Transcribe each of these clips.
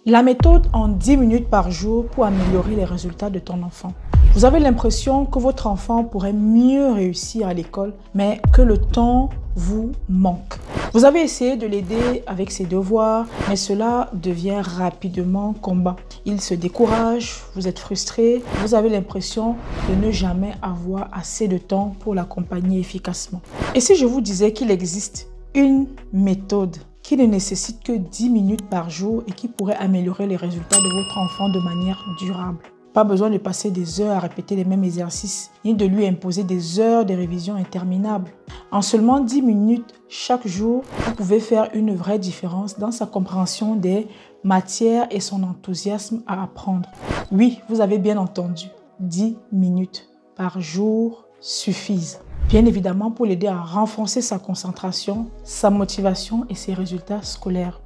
La méthode en 10 minutes par jour pour améliorer les résultats de ton enfant. Vous avez l'impression que votre enfant pourrait mieux réussir à l'école, mais que le temps vous manque. Vous avez essayé de l'aider avec ses devoirs, mais cela devient rapidement combat. Il se décourage, vous êtes frustré, vous avez l'impression de ne jamais avoir assez de temps pour l'accompagner efficacement. Et si je vous disais qu'il existe une méthode qui ne nécessite que 10 minutes par jour et qui pourrait améliorer les résultats de votre enfant de manière durable? Pas besoin de passer des heures à répéter les mêmes exercices, ni de lui imposer des heures de révision interminables. En seulement 10 minutes chaque jour, vous pouvez faire une vraie différence dans sa compréhension des matières et son enthousiasme à apprendre. Oui, vous avez bien entendu, 10 minutes par jour suffisent. Bien évidemment pour l'aider à renforcer sa concentration, sa motivation et ses résultats scolaires.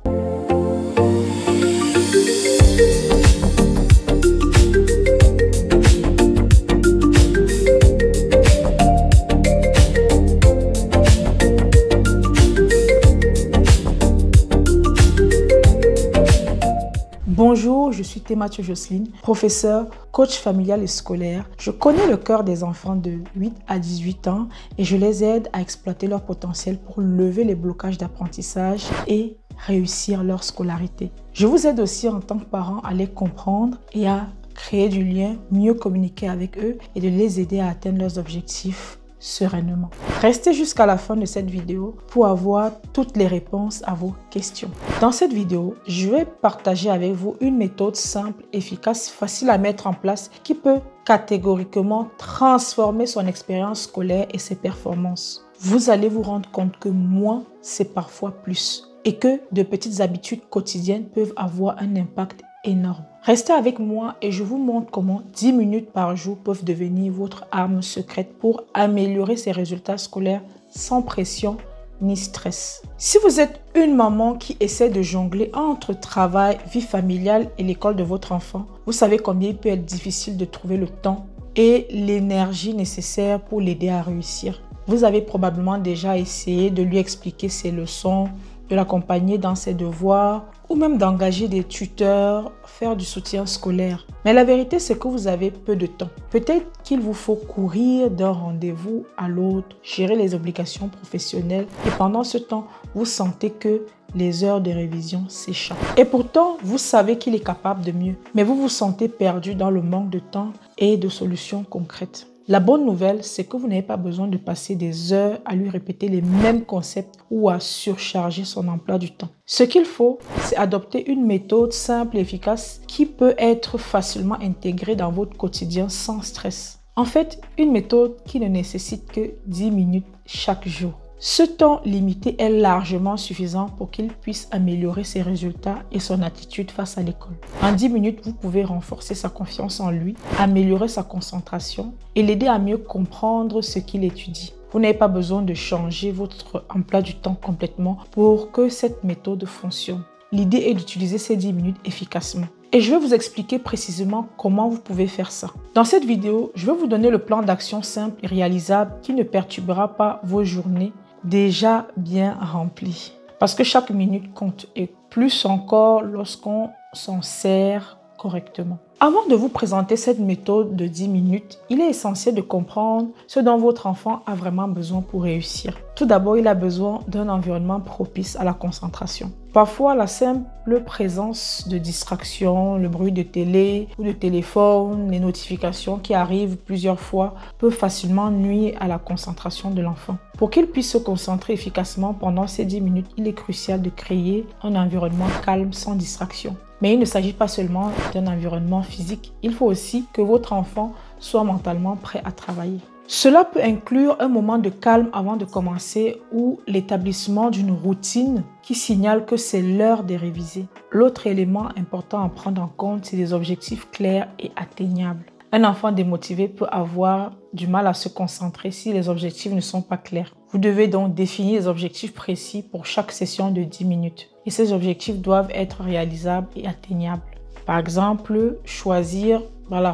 Bonjour, je suis Thémathieu Jocelyne, professeure, coach familial et scolaire. Je connais le cœur des enfants de 8 à 18 ans et je les aide à exploiter leur potentiel pour lever les blocages d'apprentissage et réussir leur scolarité. Je vous aide aussi en tant que parent à les comprendre et à créer du lien, mieux communiquer avec eux et de les aider à atteindre leurs objectifs sereinement. Restez jusqu'à la fin de cette vidéo pour avoir toutes les réponses à vos questions. Dans cette vidéo, je vais partager avec vous une méthode simple, efficace, facile à mettre en place qui peut catégoriquement transformer son expérience scolaire et ses performances. Vous allez vous rendre compte que moins, c'est parfois plus et que de petites habitudes quotidiennes peuvent avoir un impact énorme. Restez avec moi et je vous montre comment 10 minutes par jour peuvent devenir votre arme secrète pour améliorer ses résultats scolaires sans pression ni stress. Si vous êtes une maman qui essaie de jongler entre travail, vie familiale et l'école de votre enfant, vous savez combien il peut être difficile de trouver le temps et l'énergie nécessaire pour l'aider à réussir. Vous avez probablement déjà essayé de lui expliquer ses leçons, de l'accompagner dans ses devoirs ou même d'engager des tuteurs, faire du soutien scolaire. Mais la vérité, c'est que vous avez peu de temps. Peut-être qu'il vous faut courir d'un rendez-vous à l'autre, gérer les obligations professionnelles et pendant ce temps, vous sentez que les heures de révision s'échappent. Et pourtant, vous savez qu'il est capable de mieux, mais vous vous sentez perdu dans le manque de temps et de solutions concrètes. La bonne nouvelle, c'est que vous n'avez pas besoin de passer des heures à lui répéter les mêmes concepts ou à surcharger son emploi du temps. Ce qu'il faut, c'est adopter une méthode simple et efficace qui peut être facilement intégrée dans votre quotidien sans stress. En fait, une méthode qui ne nécessite que 10 minutes chaque jour. Ce temps limité est largement suffisant pour qu'il puisse améliorer ses résultats et son attitude face à l'école. En 10 minutes, vous pouvez renforcer sa confiance en lui, améliorer sa concentration et l'aider à mieux comprendre ce qu'il étudie. Vous n'avez pas besoin de changer votre emploi du temps complètement pour que cette méthode fonctionne. L'idée est d'utiliser ces 10 minutes efficacement. Et je vais vous expliquer précisément comment vous pouvez faire ça. Dans cette vidéo, je vais vous donner le plan d'action simple et réalisable qui ne perturbera pas vos journées déjà bien remplies. Parce que chaque minute compte et plus encore lorsqu'on s'en sert correctement. Avant de vous présenter cette méthode de 10 minutes, il est essentiel de comprendre ce dont votre enfant a vraiment besoin pour réussir. Tout d'abord, il a besoin d'un environnement propice à la concentration. Parfois, la simple présence de distractions, le bruit de télé ou de téléphone, les notifications qui arrivent plusieurs fois peuvent facilement nuire à la concentration de l'enfant. Pour qu'il puisse se concentrer efficacement pendant ces 10 minutes, il est crucial de créer un environnement calme sans distraction. Mais il ne s'agit pas seulement d'un environnement physique, il faut aussi que votre enfant soit mentalement prêt à travailler. Cela peut inclure un moment de calme avant de commencer ou l'établissement d'une routine qui signale que c'est l'heure de réviser. L'autre élément important à prendre en compte, c'est des objectifs clairs et atteignables. Un enfant démotivé peut avoir du mal à se concentrer si les objectifs ne sont pas clairs. Vous devez donc définir des objectifs précis pour chaque session de 10 minutes. Et ces objectifs doivent être réalisables et atteignables. Par exemple, choisir,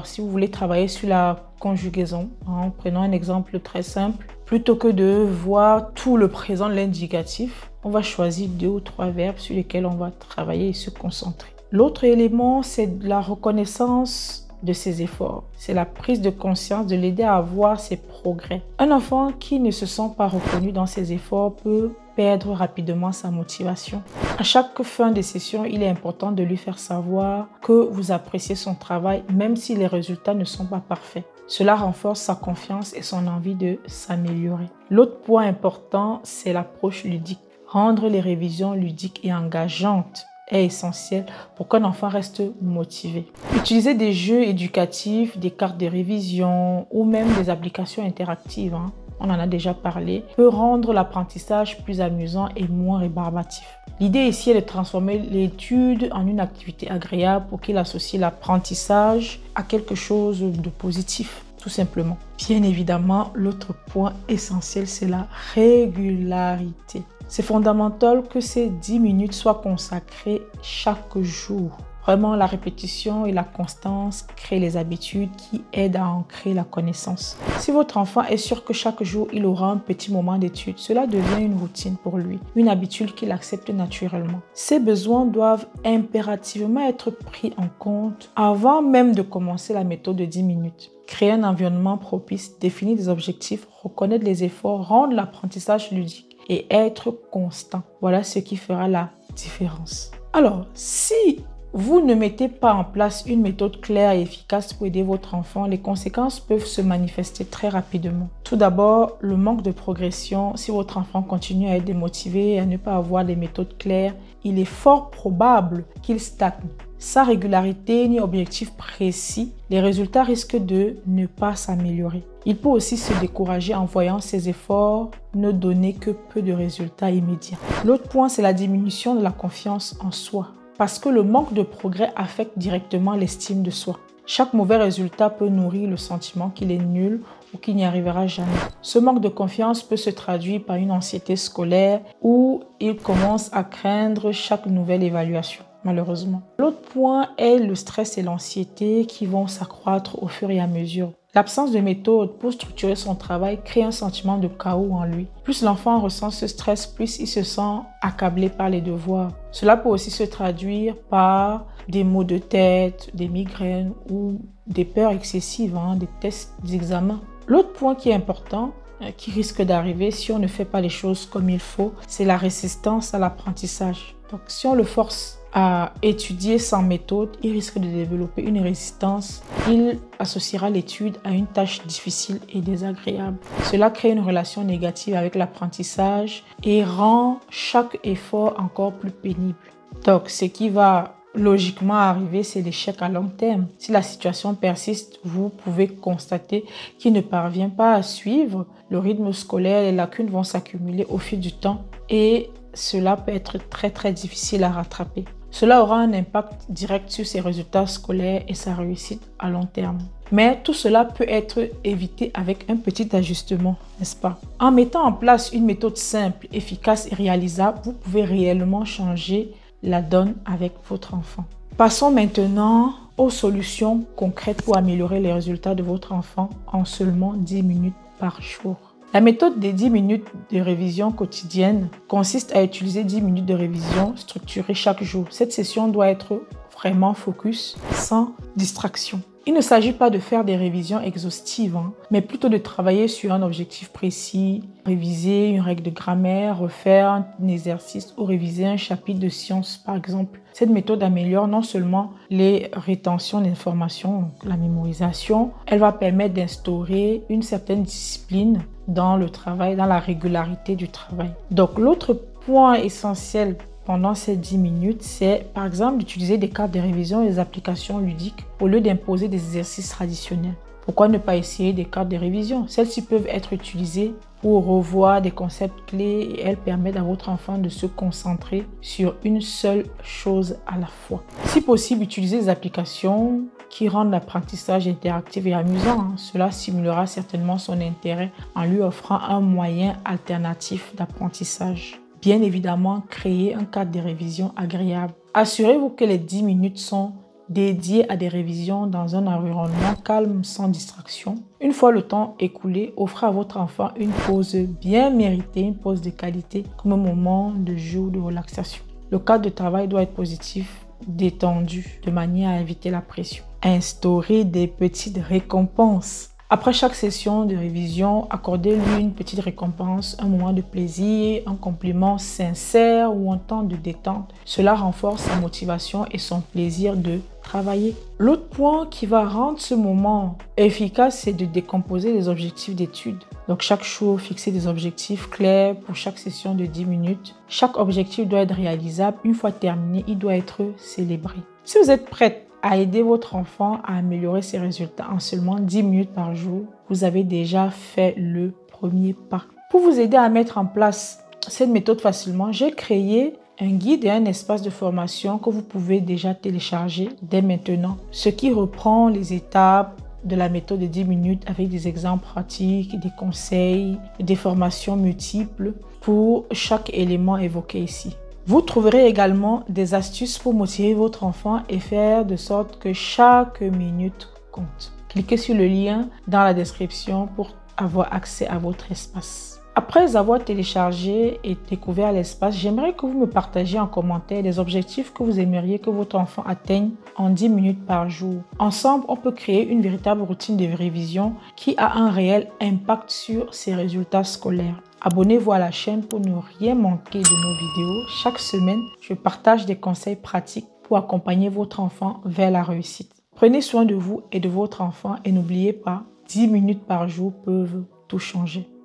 si vous voulez travailler sur la conjugaison, prenons un exemple très simple. Plutôt que de voir tout le présent de l'indicatif, on va choisir 2 ou 3 verbes sur lesquels on va travailler et se concentrer. L'autre élément, c'est la reconnaissance de ses efforts. C'est la prise de conscience de l'aider à voir ses progrès. Un enfant qui ne se sent pas reconnu dans ses efforts peut perdre rapidement sa motivation. À chaque fin de session, il est important de lui faire savoir que vous appréciez son travail, même si les résultats ne sont pas parfaits. Cela renforce sa confiance et son envie de s'améliorer. L'autre point important, c'est l'approche ludique. Rendre les révisions ludiques et engageantes est essentiel pour qu'un enfant reste motivé. Utiliser des jeux éducatifs, des cartes de révision ou même des applications interactives, on en a déjà parlé, peut rendre l'apprentissage plus amusant et moins rébarbatif. L'idée ici est de transformer l'étude en une activité agréable pour qu'il associe l'apprentissage à quelque chose de positif, tout simplement. Bien évidemment, l'autre point essentiel, c'est la régularité. C'est fondamental que ces 10 minutes soient consacrées chaque jour. Vraiment, la répétition et la constance créent les habitudes qui aident à ancrer la connaissance. Si votre enfant est sûr que chaque jour, il aura un petit moment d'étude, cela devient une routine pour lui, une habitude qu'il accepte naturellement. Ses besoins doivent impérativement être pris en compte avant même de commencer la méthode de 10 minutes. Créer un environnement propice, définir des objectifs, reconnaître les efforts, rendre l'apprentissage ludique et être constant. Voilà ce qui fera la différence. Alors, si vous ne mettez pas en place une méthode claire et efficace pour aider votre enfant, les conséquences peuvent se manifester très rapidement. Tout d'abord, le manque de progression. Si votre enfant continue à être démotivé et à ne pas avoir des méthodes claires, il est fort probable qu'il stagne. Sans régularité ni objectif précis, les résultats risquent de ne pas s'améliorer. Il peut aussi se décourager en voyant ses efforts ne donner que peu de résultats immédiats. L'autre point, c'est la diminution de la confiance en soi. Parce que le manque de progrès affecte directement l'estime de soi. Chaque mauvais résultat peut nourrir le sentiment qu'il est nul ou qu'il n'y arrivera jamais. Ce manque de confiance peut se traduire par une anxiété scolaire où il commence à craindre chaque nouvelle évaluation, malheureusement. L'autre point est le stress et l'anxiété qui vont s'accroître au fur et à mesure. L'absence de méthode pour structurer son travail crée un sentiment de chaos en lui. Plus l'enfant ressent ce stress, plus il se sent accablé par les devoirs. Cela peut aussi se traduire par des maux de tête, des migraines ou des peurs excessives, des tests d'examen. L'autre point qui est important, qui risque d'arriver si on ne fait pas les choses comme il faut, c'est la résistance à l'apprentissage. Donc si on le force à étudier sans méthode, il risque de développer une résistance. Il associera l'étude à une tâche difficile et désagréable. Cela crée une relation négative avec l'apprentissage et rend chaque effort encore plus pénible. Donc, ce qui va logiquement arriver, c'est l'échec à long terme. Si la situation persiste, vous pouvez constater qu'il ne parvient pas à suivre le rythme scolaire. Les lacunes vont s'accumuler au fil du temps et cela peut être très difficile à rattraper. Cela aura un impact direct sur ses résultats scolaires et sa réussite à long terme. Mais tout cela peut être évité avec un petit ajustement, n'est-ce pas? En mettant en place une méthode simple, efficace et réalisable, vous pouvez réellement changer la donne avec votre enfant. Passons maintenant aux solutions concrètes pour améliorer les résultats de votre enfant en seulement 10 minutes par jour. La méthode des 10 minutes de révision quotidienne consiste à utiliser 10 minutes de révision structurée chaque jour. Cette session doit être vraiment focus, sans distraction. Il ne s'agit pas de faire des révisions exhaustives, mais plutôt de travailler sur un objectif précis, réviser une règle de grammaire, refaire un exercice ou réviser un chapitre de sciences par exemple. Cette méthode améliore non seulement les rétentions d'informations, la mémorisation, elle va permettre d'instaurer une certaine discipline dans le travail, dans la régularité du travail. Donc l'autre point essentiel pendant ces 10 minutes, c'est par exemple d'utiliser des cartes de révision et des applications ludiques au lieu d'imposer des exercices traditionnels. Pourquoi ne pas essayer des cartes de révision? Celles-ci peuvent être utilisées pour revoir des concepts clés et elles permettent à votre enfant de se concentrer sur une seule chose à la fois. Si possible, utilisez des applications qui rendent l'apprentissage interactif et amusant. Cela stimulera certainement son intérêt en lui offrant un moyen alternatif d'apprentissage. Bien évidemment, créez un cadre de révision agréable. Assurez-vous que les 10 minutes sont dédiées à des révisions dans un environnement calme, sans distraction. Une fois le temps écoulé, offrez à votre enfant une pause bien méritée, une pause de qualité, comme un moment de jeu ou de relaxation. Le cadre de travail doit être positif détendu de manière à éviter la pression. Instaurez des petites récompenses. Après chaque session de révision, accordez-lui une petite récompense, un moment de plaisir, un compliment sincère ou un temps de détente. Cela renforce sa motivation et son plaisir de travailler. L'autre point qui va rendre ce moment efficace, c'est de décomposer les objectifs d'études. Donc chaque jour, fixez des objectifs clairs pour chaque session de 10 minutes. Chaque objectif doit être réalisable. Une fois terminé, il doit être célébré. Si vous êtes prête à aider votre enfant à améliorer ses résultats en seulement 10 minutes par jour, vous avez déjà fait le premier pas. Pour vous aider à mettre en place cette méthode facilement, j'ai créé un guide et un espace de formation que vous pouvez déjà télécharger dès maintenant, ce qui reprend les étapes de la méthode de 10 minutes avec des exemples pratiques, des conseils, des formations multiples pour chaque élément évoqué ici. Vous trouverez également des astuces pour motiver votre enfant et faire de sorte que chaque minute compte. Cliquez sur le lien dans la description pour avoir accès à votre espace. Après avoir téléchargé et découvert l'espace, j'aimerais que vous me partagiez en commentaire les objectifs que vous aimeriez que votre enfant atteigne en 10 minutes par jour. Ensemble, on peut créer une véritable routine de révision qui a un réel impact sur ses résultats scolaires. Abonnez-vous à la chaîne pour ne rien manquer de nos vidéos. Chaque semaine, je partage des conseils pratiques pour accompagner votre enfant vers la réussite. Prenez soin de vous et de votre enfant et n'oubliez pas, 10 minutes par jour peuvent tout changer.